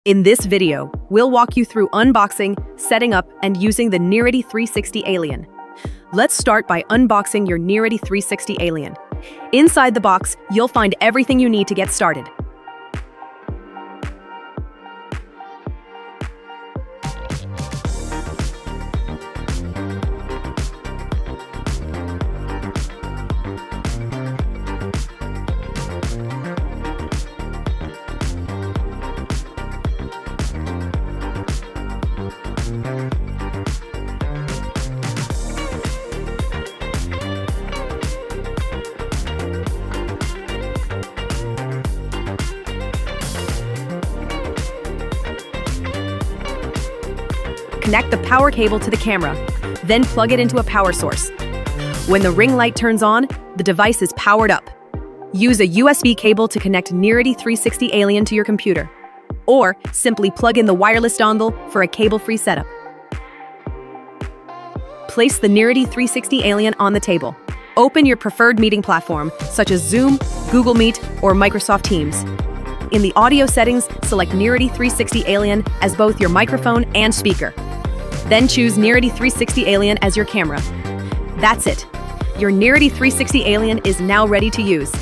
In this video, we'll walk you through unboxing, setting up, and using the Nearity 360 Alien. Let's start by unboxing your Nearity 360 Alien. Inside the box, you'll find everything you need to get started. Connect the power cable to the camera, then plug it into a power source. When the ring light turns on, the device is powered up. Use a USB cable to connect Nearity 360 Alien to your computer, or simply plug in the wireless dongle for a cable-free setup. Place the Nearity 360 Alien on the table. Open your preferred meeting platform, such as Zoom, Google Meet, or Microsoft Teams. In the audio settings, select Nearity 360 Alien as both your microphone and speaker. Then choose Nearity 360 Alien as your camera. That's it. Your Nearity 360 Alien is now ready to use.